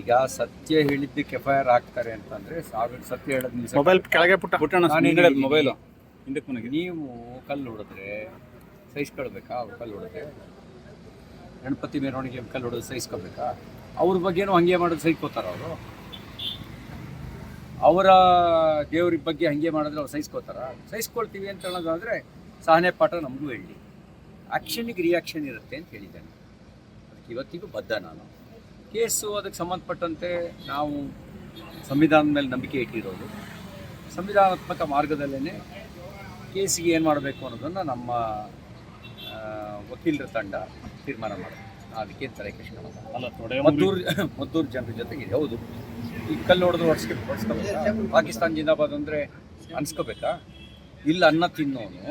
ಈಗ ಸತ್ಯ ಹೇಳಿದ್ದಕ್ಕೆ FIR ಹಾಕ್ತಾರೆ ಅಂತಂದ್ರೆ ಸತ್ಯ ಹೇಳೋದು ನಿಲ್ಸಕ್ಕೆ ಮೊಬೈಲ್ ಕೆಳಗೆ ಪುಟ್ಟಣ ಮೊಬೈಲು ನೀವು ಕಲ್ಲು ಹೊಡೆದ್ರೆ ಸಹಿಸ್ಕೊಳ್ಬೇಕಾ? ಅವ್ರು ಕಲ್ಲು ಹೊಡೆದ್ರೆ ಗಣಪತಿ ಮೆರವಣಿಗೆ ಕಲ್ಲು ಹೊಡೆದು ಸಹಿಸ್ಕೋಬೇಕಾ? ಅವ್ರ ಬಗ್ಗೆನೂ ಹಂಗೆ ಮಾಡೋದು ಸಹಿಸ್ಕೋತಾರ ಅವರು? ಅವರ ದೇವ್ರ ಬಗ್ಗೆ ಹಂಗೆ ಮಾಡಿದ್ರೆ ಅವ್ರು ಸಹಿಸ್ಕೋತಾರ? ಸಹಿಸ್ಕೊಳ್ತೀವಿ ಅಂತ ಹೇಳೋದಾದರೆ ಸಹನೆ ಪಾಠ ನಮಗೂ ಹೇಳಿ, ಆ್ಯಕ್ಷನಿಗೆ ರಿಯಾಕ್ಷನ್ ಇರುತ್ತೆ ಅಂತ ಹೇಳಿದ್ದಾನೆ. ಅದಕ್ಕೆ ಇವತ್ತಿಗೂ ಬದ್ಧ ನಾನು. ಕೇಸು ಅದಕ್ಕೆ ಸಂಬಂಧಪಟ್ಟಂತೆ ನಾವು ಸಂವಿಧಾನದ ಮೇಲೆ ನಂಬಿಕೆ ಇಟ್ಟಿರೋದು, ಸಂವಿಧಾನಾತ್ಮಕ ಮಾರ್ಗದಲ್ಲೇ ಕೇಸಿಗೆ ಏನು ಮಾಡಬೇಕು ಅನ್ನೋದನ್ನು ನಮ್ಮ ವಕೀಲರ ತಂಡ ತೀರ್ಮಾನ ಮಾಡೋದು. ಅದಕ್ಕೆ ತಲೆ ಕೆಡಿಸ್ಕೊಳ್ಳೋಲ್ಲ. ಮದ್ದೂರು ಜನರ ಜೊತೆಗೆ ಹೌದು, ಈ ಕಲ್ಲು ಹೊಡೆದು ಹೊಡ್ಸ್ಕೋಬೇಕಾ? ಪಾಕಿಸ್ತಾನ ಜಿಂದಾಬಾದ್ ಅಂದರೆ ಅನ್ಸ್ಕೋಬೇಕಾ? ಇಲ್ಲ ಅನ್ನ ತಿನ್ನೋನು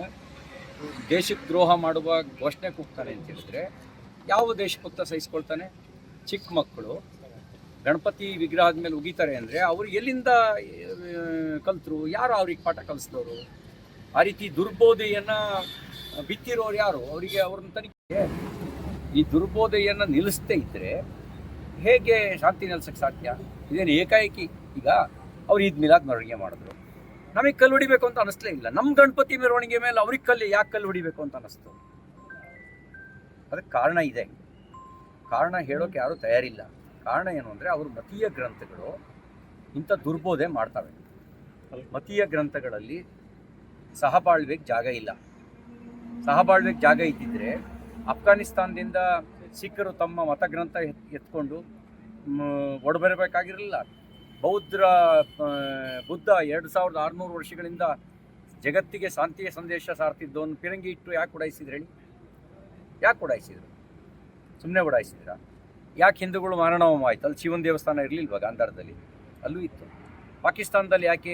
ದೇಶಕ್ಕೆ ದ್ರೋಹ ಮಾಡುವ ಘೋಷಣೆ ಕೂಗ್ತಾನೆ ಅಂತ ಹೇಳಿದ್ರೆ ಯಾವ ದೇಶಭಕ್ತ ಸಹಿಸ್ಕೊಳ್ತಾನೆ? ಚಿಕ್ಕ ಮಕ್ಕಳು ಗಣಪತಿ ವಿಗ್ರಹದ ಮೇಲೆ ಉಗಿತಾರೆ ಅಂದರೆ ಅವ್ರು ಎಲ್ಲಿಂದ ಕಲ್ತರು? ಯಾರು ಅವ್ರಿಗೆ ಪಾಠ ಕಲಿಸಿದವರು? ಆ ರೀತಿ ದುರ್ಬೋಧೆಯನ್ನು ಬಿತ್ತಿರೋರು ಯಾರು? ಅವರಿಗೆ ಅವ್ರನ್ನ ತನಿಖೆ. ಈ ದುರ್ಬೋಧೆಯನ್ನು ನಿಲ್ಲಿಸದೇ ಇದ್ದರೆ ಹೇಗೆ ಶಾಂತಿ ನೆಲೆಸಕ್ಕೆ ಸಾಧ್ಯ? ಇದೇನು ಏಕಾಏಕಿ ಈಗ ಅವ್ರು ಈದ್ ಮಿಲಾದ್ ಮೆರವಣಿಗೆ ಮಾಡಿದ್ರು, ನಮಗೆ ಕಲ್ಲು ಹೊಡಿಬೇಕು ಅಂತ ಅನ್ನಿಸ್ಲೇ ಇಲ್ಲ. ನಮ್ಮ ಗಣಪತಿ ಮೆರವಣಿಗೆ ಮೇಲೆ ಅವ್ರಿಗೆ ಯಾಕೆ ಕಲ್ಲು ಹೊಡಿಬೇಕು ಅಂತ ಅನ್ನಿಸ್ತು? ಅದಕ್ಕೆ ಕಾರಣ ಇದೆ. ಕಾರಣ ಹೇಳೋಕೆ ಯಾರೂ ತಯಾರಿಲ್ಲ. ಕಾರಣ ಏನು ಅಂದರೆ ಅವರು ಮತೀಯ ಗ್ರಂಥಗಳು ಇಂಥ ದುರ್ಬೋಧೆ ಮಾಡ್ತವೆ. ಮತೀಯ ಗ್ರಂಥಗಳಲ್ಲಿ ಸಹಬಾಳ್ವೆಗೆ ಜಾಗ ಇಲ್ಲ. ಸಹಬಾಳ್ವೆಗೆ ಜಾಗ ಇದ್ದಿದ್ರೆ ಅಫ್ಘಾನಿಸ್ತಾನದಿಂದ ಸಿಖ್ಖರು ತಮ್ಮ ಮತಗ್ರಂಥ ಎತ್ಕೊಂಡು ಒಡಬರಬೇಕಾಗಿರಲಿಲ್ಲ. ಬುದ್ಧ 2600 ವರ್ಷಗಳಿಂದ ಜಗತ್ತಿಗೆ ಶಾಂತಿಯ ಸಂದೇಶ ಸಾರ್ತಿದ್ದವನು ಪಿರಂಗಿ ಇಟ್ಟು ಯಾಕೆ ಉಡಾಯಿಸಿದ್ರು ಹೇಳಿ? ಯಾಕೆ ಉಡಾಯಿಸಿದ್ರು? ಸುಮ್ಮನೆ ಉಡಾಯಿಸಿದ್ರ? ಯಾಕೆ ಹಿಂದೂಗಳು ಮಾರಣಹೋಮ ಆಯಿತು? ಅಲ್ಲಿ ಶಿವನ ದೇವಸ್ಥಾನ ಇರಲಿಲ್ವ ಗಾಂಧಾರದಲ್ಲಿ? ಅಲ್ಲೂ ಇತ್ತು. ಪಾಕಿಸ್ತಾನದಲ್ಲಿ ಯಾಕೆ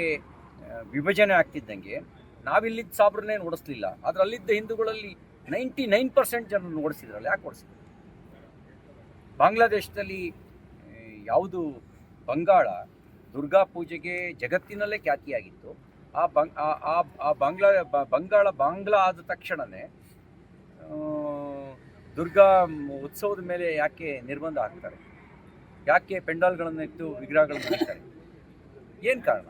ವಿಭಜನೆ ಆಗ್ತಿದ್ದಂಗೆ ನಾವಿಲ್ಲಿದ್ದ ಸಾಬ್ರನ್ನೇನು ಓಡಿಸ್ಲಿಲ್ಲ, ಆದರೆ ಅಲ್ಲಿದ್ದ ಹಿಂದೂಗಳಲ್ಲಿ 99% ಜನರನ್ನು ಓಡಿಸಿದ್ರಲ್ಲ, ಯಾಕೆ ಓಡಿಸಿದ್ರು? ಬಾಂಗ್ಲಾದೇಶದಲ್ಲಿ ಯಾವುದು ಬಂಗಾಳ ದುರ್ಗಾ ಪೂಜೆಗೆ ಜಗತ್ತಿನಲ್ಲೇ ಖ್ಯಾತಿಯಾಗಿತ್ತು, ಬಾಂಗ್ಲಾ ಆದ ತಕ್ಷಣವೇ ದುರ್ಗಾ ಉತ್ಸವದ ಮೇಲೆ ಯಾಕೆ ನಿರ್ಬಂಧ ಹಾಕ್ತಾರೆ? ಯಾಕೆ ಪೆಂಡಾಲ್ಗಳನ್ನು ಇಟ್ಟು ವಿಗ್ರಹಗಳನ್ನು ಹಾಕ್ತಾರೆ? ಏನು ಕಾರಣ?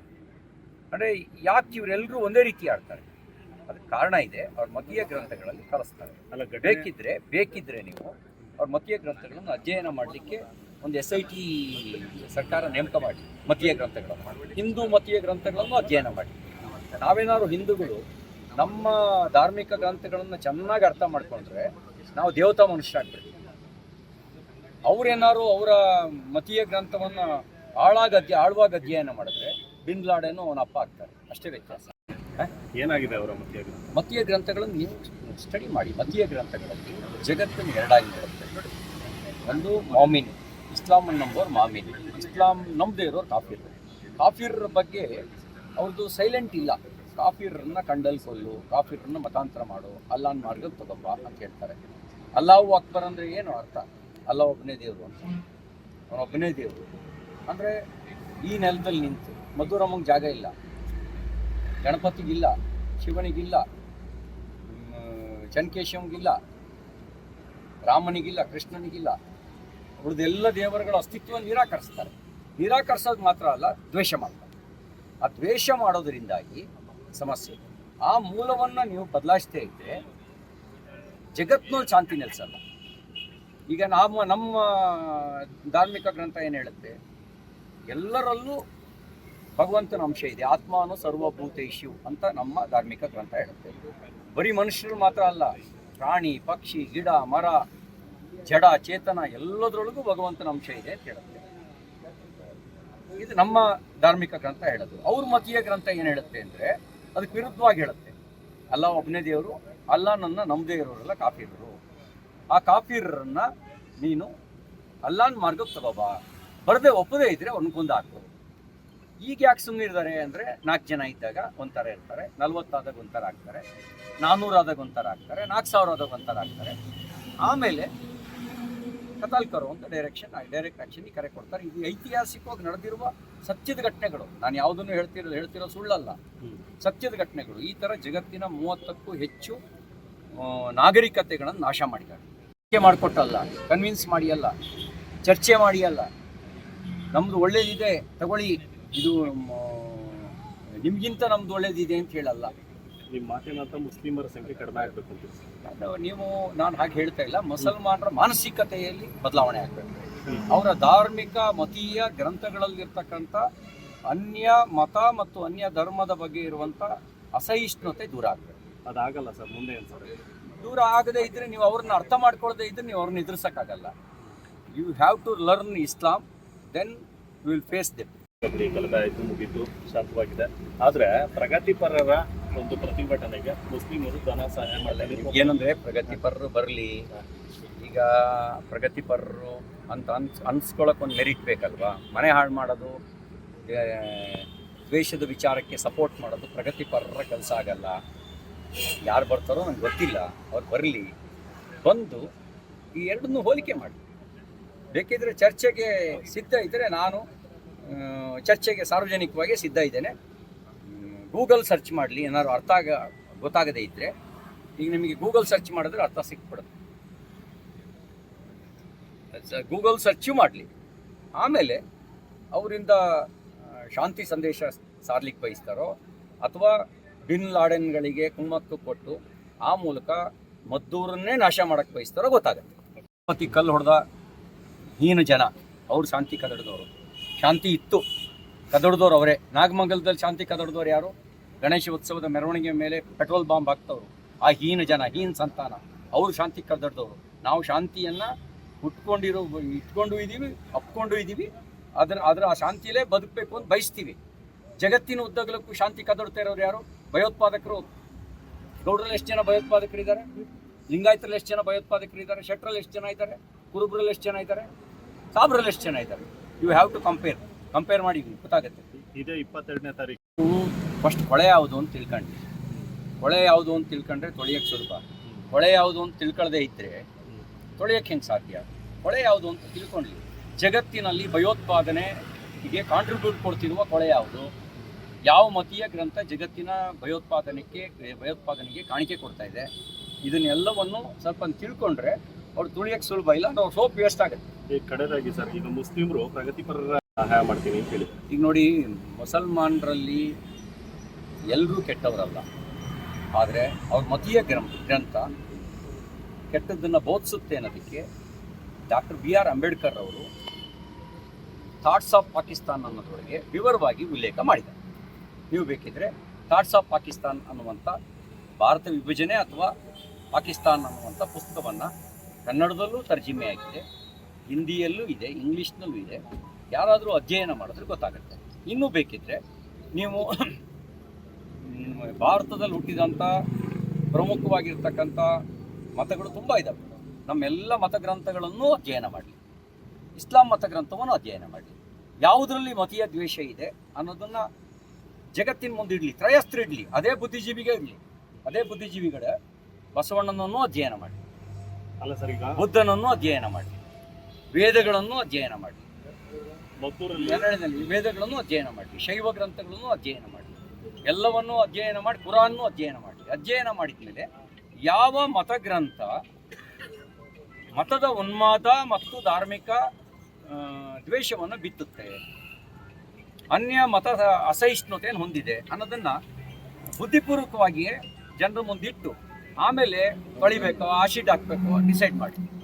ಅಂದರೆ ಯಾಕೆ ಇವರೆಲ್ಲರೂ ಒಂದೇ ರೀತಿ ಆಡ್ತಾರೆ? ಅದಕ್ಕೆ ಕಾರಣ ಇದೆ. ಅವ್ರ ಮತೀಯ ಗ್ರಂಥಗಳಲ್ಲಿ ಕಲಿಸ್ತಾರೆ. ಬೇಕಿದ್ರೆ ನೀವು ಅವ್ರ ಮತೀಯ ಗ್ರಂಥಗಳನ್ನು ಅಧ್ಯಯನ ಮಾಡಲಿಕ್ಕೆ ಒಂದು SIT ಸರ್ಕಾರ ನೇಮಕ ಮಾಡಿ, ಮತೀಯ ಗ್ರಂಥಗಳನ್ನು, ಹಿಂದೂ ಮತೀಯ ಗ್ರಂಥಗಳನ್ನು ಅಧ್ಯಯನ ಮಾಡಿ. ನಾವೇನಾದ್ರು ಹಿಂದೂಗಳು ನಮ್ಮ ಧಾರ್ಮಿಕ ಗ್ರಂಥಗಳನ್ನು ಚೆನ್ನಾಗಿ ಅರ್ಥ ಮಾಡ್ಕೊಂಡ್ರೆ ನಾವು ದೇವತಾ ಮನುಷ್ಯರಾಗ್ಬಿಡ್ತೀವಿ. ಅವರೇನಾದ್ರು ಅವರ ಮತೀಯ ಗ್ರಂಥವನ್ನು ಆಳವಾಗಿ ಅಧ್ಯಯನ ಮಾಡಿದ್ರೆ ಬಿನ್ ಲಾಡೆನ್ ಅವನ ಅಪ್ಪ ಆಗ್ತಾರೆ. ಅಷ್ಟೇ ವ್ಯತ್ಯಾಸ. ಏನಾಗಿದೆ ಅವರ ಮತೀಯ ಗ್ರಂಥಗಳನ್ನು ನೀವು ಸ್ಟಡಿ ಮಾಡಿ. ಮತೀಯ ಗ್ರಂಥಗಳಲ್ಲಿ ಜಗತ್ತನ್ನು ಎರಡಾಗಿ ನೋಡುತ್ತೆ. ಒಂದು ಮಾಮಿನ್, ಇಸ್ಲಾಂ ನಂಬೋರು ಮಾಮಿನ್, ಇಸ್ಲಾಂ ನಂಬದೇ ಇರೋರು ಕಾಫಿರ್ ಬಗ್ಗೆ ಅವ್ರದ್ದು ಸೈಲೆಂಟ್ ಇಲ್ಲ. ಕಾಫಿರನ್ನ ಕಂಡಲ್ಲಿ ಕೊಲ್ಲು, ಕಾಫಿರನ್ನ ಮತಾಂತರ ಮಾಡು, ಅಲ್ಲಾನ್ ಮಾರ್ಗಕ್ಕೆ ತಗೊಂಬ ಅಂತ ಹೇಳ್ತಾರೆ. ಅಲ್ಲಾಹು ಅಕ್ಬರ್ ಅಂದರೆ ಏನು ಅರ್ಥ? ಅಲ್ಲ ಒಬ್ಬನೇ ದೇವರು ಅಂತ. ಅವನೊಬ್ಬನೇ ದೇವರು ಅಂದರೆ ಈ ನೆಲದಲ್ಲಿ ನಿಂತು ಮಧುರಮ್ಮಂಗೆ ಜಾಗ ಇಲ್ಲ, ಗಣಪತಿಗಿಲ್ಲ, ಶಿವನಿಗಿಲ್ಲ, ಚನ್ಕೇಶವಂಗಿಲ್ಲ, ರಾಮನಿಗಿಲ್ಲ, ಕೃಷ್ಣನಿಗಿಲ್ಲ, ಉಳಿದೆಲ್ಲ ದೇವರುಗಳ ಅಸ್ತಿತ್ವವನ್ನು ನಿರಾಕರಿಸೋದು ಮಾತ್ರ ಅಲ್ಲ, ದ್ವೇಷ ಮಾಡ್ತಾರೆ. ಆ ದ್ವೇಷ ಮಾಡೋದರಿಂದಾಗಿ ಸಮಸ್ಯೆ. ಆ ಮೂಲವನ್ನು ನೀವು ಬದಲಾಯಿಸ್ತೇ ಇದ್ದರೆ ಜಗತ್ತಿನಲ್ಲಿ ಶಾಂತಿ ನೆಲೆಸಲ್ಲ. ಈಗ ನಮ್ಮ ಧಾರ್ಮಿಕ ಗ್ರಂಥ ಏನು ಹೇಳುತ್ತೆ? ಎಲ್ಲರಲ್ಲೂ ಭಗವಂತನ ಅಂಶ ಇದೆ, ಆತ್ಮಾನು ಸರ್ವಭೂತೇಷು ಅಂತ ನಮ್ಮ ಧಾರ್ಮಿಕ ಗ್ರಂಥ ಹೇಳುತ್ತೆ. ಬರೀ ಮನುಷ್ಯರು ಮಾತ್ರ ಅಲ್ಲ, ಪ್ರಾಣಿ, ಪಕ್ಷಿ, ಗಿಡ, ಮರ, ಜಡ, ಚೇತನ ಎಲ್ಲದರೊಳಗೂ ಭಗವಂತನ ಅಂಶ ಇದೆ ಅಂತ ಹೇಳುತ್ತೆ. ಇದು ನಮ್ಮ ಧಾರ್ಮಿಕ ಗ್ರಂಥ ಹೇಳೋದು. ಅವ್ರ ಮತೀಯ ಗ್ರಂಥ ಏನು ಹೇಳುತ್ತೆ ಅಂದರೆ ಅದಕ್ಕೆ ವಿರುದ್ಧವಾಗಿ ಹೇಳುತ್ತೆ. ಅಲ್ಲ ಒಬ್ಬನೇ ದೇವರು, ಅಲ್ಲಾನನ್ನು ನಂಬದೇ ಇರೋರೆಲ್ಲ ಕಾಫಿರರು. ಆ ಕಾಫಿರರನ್ನು ನೀನು ಅಲ್ಲಾನ್ ಮಾರ್ಗಕ್ಕೆ ತಗೋಬಾ, ಒಪ್ಪದೇ ಇದ್ದರೆ ಅವ್ರನ್ನ ಕೊಂದು ಹಾಕು. ಈಗ ಯಾಕೆ ಸುಮ್ಮನೆ ಇರ್ತಾರೆ ಅಂದರೆ 4 ಜನ ಇದ್ದಾಗ ಒಂಥರ ಇರ್ತಾರೆ, 40 ಆದಾಗ ಒಂಥರ ಆಗ್ತಾರೆ, 400 ಆದಾಗ ಒಂಥರ ಆಗ್ತಾರೆ, 4000 ಆದಾಗ ಒಂಥರ ಆಗ್ತಾರೆ. ಆಮೇಲೆ ಕತಾಲ್ಕರು ಅಂತ ಡೈರೆಕ್ಟ್ ಆ್ಯಕ್ಷನ್ಗೆ ಕರೆ ಕೊಡ್ತಾರೆ. ಇದು ಐತಿಹಾಸಿಕವಾಗಿ ನಡೆದಿರುವ ಸತ್ಯದ ಘಟನೆಗಳು. ನಾನು ಯಾವುದನ್ನು ಹೇಳ್ತಿರೋ ಸುಳ್ಳಲ್ಲ, ಸತ್ಯದ ಘಟನೆಗಳು. ಈ ಥರ ಜಗತ್ತಿನ 30ಕ್ಕೂ ಹೆಚ್ಚು ನಾಗರಿಕತೆಗಳನ್ನು ನಾಶ ಮಾಡಿದ್ದಾರೆ. ಮಾಡಿಕೊಟ್ಟಲ್ಲ, ಕನ್ವಿನ್ಸ್ ಮಾಡಿ ಅಲ್ಲ, ಚರ್ಚೆ ಮಾಡಿ ಅಲ್ಲ, ನಮ್ಮದು ಒಳ್ಳೇದಿದೆ ತಗೊಳ್ಳಿ, ಇದು ನಿಮಗಿಂತ ನಮ್ದು ಒಳ್ಳೇದಿದೆ ಅಂತ ಹೇಳಲ್ಲ. ನಿಮ್ಮ ಮಾತಿನಂತ ಮುಸ್ಲಿಮರ ಸಂಖ್ಯೆ ಕಡಿಮೆ ಆಗಬೇಕು ಅಂತ ನಾನು ಹಾಗೆ ಹೇಳ್ತಾ ಇಲ್ಲ. ಮುಸಲ್ಮಾನರ ಮಾನಸಿಕತೆಯಲ್ಲಿ ಬದಲಾವಣೆ ಆಗಬೇಕು. ಅವರ ಧಾರ್ಮಿಕ ಮತೀಯ ಗ್ರಂಥಗಳಲ್ಲಿರ್ತಕ್ಕಂಥ ಅನ್ಯ ಮತ ಮತ್ತು ಅನ್ಯ ಧರ್ಮದ ಬಗ್ಗೆ ಇರುವಂಥ ಅಸಹಿಷ್ಣುತೆ ದೂರ ಆಗಬೇಕು. ಅದಾಗಲ್ಲ ಸರ್, ಮುಂದೆ ಏನು ಸರ್? ದೂರ ಆಗದೇ ಇದ್ದರೆ ನೀವು ಅವ್ರನ್ನ ಅರ್ಥ ಮಾಡ್ಕೊಳ್ಳದೆ ಇದ್ದರೆ ನೀವು ಅವ್ರನ್ನ ಎದುರಿಸೋಕ್ಕಾಗಲ್ಲ. You have to learn Islam, then you will face them. ಕಳೆದಾಯಿತು, ಮುಗಿತು, ಶಾಂತವಾಗಿದೆ. ಆದರೆ ಪ್ರಗತಿಪರರ ಒಂದು ಪ್ರತಿಭಟನೆಗೆ ಮುಸ್ಲಿಮರು ಧನ ಸಹಾಯ ಮಾಡಲಿಲ್ಲ. ಏನಂದರೆ ಪ್ರಗತಿಪರರು ಬರಲಿ, ಈಗ ಪ್ರಗತಿಪರರು ಅಂತ ಅನ್ಸ್ಕೊಳ್ಳೋಕೆ ಒಂದು ಮೆರಿಟ್ ಬೇಕಲ್ವಾ? ಮನೆ ಹಾಳು ಮಾಡೋದು, ದ್ವೇಷದ ವಿಚಾರಕ್ಕೆ ಸಪೋರ್ಟ್ ಮಾಡೋದು ಪ್ರಗತಿಪರರ ಕೆಲಸ ಆಗಲ್ಲ. ಯಾರು ಬರ್ತಾರೋ ನನಗೆ ಗೊತ್ತಿಲ್ಲ, ಅವ್ರು ಬರಲಿ, ಬಂದು ಈ ಎರಡನ್ನೂ ಹೋಲಿಕೆ ಮಾಡಿ. ಬೇಕಿದ್ರೆ ಚರ್ಚೆಗೆ ಸಿದ್ಧ ಇದ್ದರೆ ನಾನು ಚರ್ಚೆಗೆ ಸಾರ್ವಜನಿಕವಾಗಿ ಸಿದ್ಧ ಇದ್ದೇನೆ. ಗೂಗಲ್ ಸರ್ಚ್ ಮಾಡಲಿ, ಏನಾದ್ರು ಗೊತ್ತಾಗದೇ ಇದ್ದರೆ. ಈಗ ನಿಮಗೆ ಗೂಗಲ್ ಸರ್ಚ್ ಮಾಡಿದ್ರೆ ಅರ್ಥ ಸಿಕ್ಬಿಡುತ್ತೆ. ಗೂಗಲ್ ಸರ್ಚು ಮಾಡಲಿ, ಆಮೇಲೆ ಅವರಿಂದ ಶಾಂತಿ ಸಂದೇಶ ಸಾರ್ಲಿಕ್ಕೆ ಬಯಸ್ತಾರೋ ಅಥವಾ ಬಿನ್ ಲಾಡೆನ್ಗಳಿಗೆ ಕುಮ್ಮಕ್ಕು ಕೊಟ್ಟು ಆ ಮೂಲಕ ಮದ್ದೂರನ್ನೇ ನಾಶ ಮಾಡೋಕ್ಕೆ ಬಯಸ್ತಾರೋ ಗೊತ್ತಾಗುತ್ತೆ. ಮತ್ತಿ ಕಲ್ಲು ಹೊಡೆದ ಹೀನ ಜನ ಅವ್ರು ಶಾಂತಿ ಕದಡಿದವರು. ಶಾಂತಿ ಇತ್ತು, ಕದಡಿದವ್ರು ಅವರೇ. ನಾಗಮಂಗಲದಲ್ಲಿ ಶಾಂತಿ ಕದಡಿದವ್ರು ಯಾರು? ಗಣೇಶ ಉತ್ಸವದ ಮೆರವಣಿಗೆ ಮೇಲೆ ಪೆಟ್ರೋಲ್ ಬಾಂಬ್ ಹಾಕ್ತವ್ರು ಆ ಹೀನ ಜನ, ಹೀನ ಸಂತಾನ. ಅವರು ಶಾಂತಿ ಕದಡಿದವರು. ನಾವು ಶಾಂತಿಯನ್ನು ಇಟ್ಕೊಂಡು ಇದ್ದೀವಿ, ಅಪ್ಕೊಂಡು ಇದ್ದೀವಿ. ಅದರ ಆ ಶಾಂತಿಲೇ ಬದುಕಬೇಕು ಅಂತ ಬಯಸ್ತೀವಿ. ಜಗತ್ತಿನ ಉದ್ದಗಲಕ್ಕೂ ಶಾಂತಿ ಕದಡ್ತಾ ಇರೋರು ಯಾರು? ಭಯೋತ್ಪಾದಕರು. ಗೌಡ್ರಲ್ಲಿ ಎಷ್ಟು ಜನ ಭಯೋತ್ಪಾದಕರಿದ್ದಾರೆ? ಲಿಂಗಾಯತರಲ್ಲಿ ಎಷ್ಟು ಜನ ಭಯೋತ್ಪಾದಕರಿದ್ದಾರೆ? ಶೆಟ್ರಲ್ಲಿ ಎಷ್ಟು ಜನ ಇದ್ದಾರೆ? ಕುರುಬ್ರಲ್ಲಿ ಎಷ್ಟು ಜನ ಇದ್ದಾರೆ? ಸಾಬ್ರಲ್ಲಿ ಎಷ್ಟು ಜನ ಇದ್ದಾರೆ? ಯು ಹ್ಯಾವ್ ಟು ಕಂಪೇರ್ ಮಾಡಿ ಗೊತ್ತಾಗುತ್ತೆ. ಇದೇ 22ನೇ ತಾರೀಕು ಫಸ್ಟ್ ಕೊಳೆ ಯಾವುದು ಅಂತ ತಿಳ್ಕೊಂಡ್ವಿ. ಕೊಳೆ ಯಾವುದು ಅಂತ ತಿಳ್ಕೊಂಡ್ರೆ ತೊಳೆಯೋಕ್ಕೆ ಸುಲಭ. ಕೊಳೆ ಯಾವುದು ಅಂತ ತಿಳ್ಕೊಳ್ಳದೆ ಇದ್ದರೆ ತೊಳೆಯೋಕ್ಕೆ ಹೆಂಗೆ ಸಾಧ್ಯ? ಕೊಳೆ ಯಾವುದು ಅಂತ ತಿಳ್ಕೊಳ್ಳಿ. ಜಗತ್ತಿನಲ್ಲಿ ಭಯೋತ್ಪಾದನೆಗೆ ಕಾಂಟ್ರಿಬ್ಯೂಟ್ ಕೊಡ್ತಿರುವ ಕೊಳೆ ಯಾವುದು? ಯಾವ ಮತೀಯ ಗ್ರಂಥ ಜಗತ್ತಿನ ಭಯೋತ್ಪಾದನೆಗೆ ಕಾಣಿಕೆ ಕೊಡ್ತಾ ಇದೆ? ಇದನ್ನೆಲ್ಲವನ್ನು ಸ್ವಲ್ಪ ತಿಳ್ಕೊಂಡ್ರೆ ಅವ್ರು ತುಳಿಯೋಕ್ಕೆ ಸುಲಭ. ಇಲ್ಲ ಅಂದ್ರೆ ಅವ್ರು ಸೋಪ್ ವೇಸ್ಟ್ ಆಗುತ್ತೆ. ಈಗ ಕಡೆದಾಗಿ ಸರ್, ಈಗ ಮುಸ್ಲಿಮರು ಪ್ರಗತಿಪರರ ಸಹಾಯ ಮಾಡ್ತೀನಿ ಅಂತ ಹೇಳಿ. ಈಗ ನೋಡಿ, ಮುಸಲ್ಮಾನರಲ್ಲಿ ಎಲ್ಲರೂ ಕೆಟ್ಟವರಲ್ಲ, ಆದರೆ ಅವ್ರ ಮತೀಯ ಗ್ರಂಥ ಕೆಟ್ಟದ್ದನ್ನು ಬೋಧಿಸುತ್ತೆ ಅನ್ನೋದಕ್ಕೆ ಡಾಕ್ಟರ್ BR ಅಂಬೇಡ್ಕರ್ ಅವರು ಥಾಟ್ಸ್ ಆಫ್ ಪಾಕಿಸ್ತಾನ್ ಅನ್ನೋದ್ರೊಳಗೆ ವಿವರವಾಗಿ ಉಲ್ಲೇಖ ಮಾಡಿದ್ದಾರೆ. ನೀವು ಬೇಕಿದ್ರೆ ಥಾಟ್ಸ್ ಆಫ್ ಪಾಕಿಸ್ತಾನ್ ಅನ್ನುವಂಥ ಭಾರತ ವಿಭಜನೆ ಅಥವಾ ಪಾಕಿಸ್ತಾನ್ ಅನ್ನುವಂಥ ಪುಸ್ತಕವನ್ನು ಕನ್ನಡದಲ್ಲೂ ತರ್ಜಿಮೆಯಾಗಿದೆ, ಹಿಂದಿಯಲ್ಲೂ ಇದೆ, ಇಂಗ್ಲೀಷ್ನಲ್ಲೂ ಇದೆ. ಯಾರಾದರೂ ಅಧ್ಯಯನ ಮಾಡಿದ್ರೆ ಗೊತ್ತಾಗುತ್ತೆ. ಇನ್ನೂ ಬೇಕಿದ್ರೆ ನೀವು ಭಾರತದಲ್ಲಿ ಹುಟ್ಟಿದಂಥ ಪ್ರಮುಖವಾಗಿರ್ತಕ್ಕಂಥ ಮತಗಳು ತುಂಬ ಇದ್ದಾವೆ. ನಮ್ಮೆಲ್ಲ ಮತಗ್ರಂಥಗಳನ್ನು ಅಧ್ಯಯನ ಮಾಡಲಿ, ಇಸ್ಲಾಂ ಮತಗ್ರಂಥವನ್ನು ಅಧ್ಯಯನ ಮಾಡಲಿ. ಯಾವುದರಲ್ಲಿ ಮತೀಯ ದ್ವೇಷ ಇದೆ ಅನ್ನೋದನ್ನು ಜಗತ್ತಿನ ಮುಂದೆ ಇಡಲಿ, ತ್ರಯಸ್ತ್ರ ಇಡಲಿ. ಅದೇ ಬುದ್ಧಿಜೀವಿಗಳ ಬಸವಣ್ಣನನ್ನು ಅಧ್ಯಯನ ಮಾಡಿ, ಅಲ್ಲ ಸರ್, ಈಗ ಬುದ್ಧನನ್ನು ಅಧ್ಯಯನ ಮಾಡಿ, ವೇದಗಳನ್ನು ಅಧ್ಯಯನ ಮಾಡಿ, ಮದ್ದೂರಲ್ಲಿ ವೇದಗಳನ್ನು ಅಧ್ಯಯನ ಮಾಡಿ, ಶೈವ ಗ್ರಂಥಗಳನ್ನು ಅಧ್ಯಯನ ಮಾಡಿ, ಎಲ್ಲವನ್ನೂ ಅಧ್ಯಯನ ಮಾಡಿ, ಕುರಾನ್ನು ಅಧ್ಯಯನ ಮಾಡಿ. ಅಧ್ಯಯನ ಮಾಡಿದ ಮೇಲೆ ಯಾವ ಮತಗ್ರಂಥ ಮತದ ಉನ್ಮಾದ ಮತ್ತು ಧಾರ್ಮಿಕ ದ್ವೇಷವನ್ನು ಬಿತ್ತುತ್ತೆ, ಅನ್ಯ ಮತದ ಅಸಹಿಷ್ಣುತೆಯನ್ನು ಹೊಂದಿದೆ ಅನ್ನೋದನ್ನು ಬುದ್ಧಿಪೂರ್ವಕವಾಗಿಯೇ ಜನರ ಮುಂದಿಟ್ಟು ಆಮೇಲೆ ತೊಳಿಬೇಕು, ಆಶೀಡ್ ಹಾಕಬೇಕು, ಡಿಸೈಡ್ ಮಾಡಿ.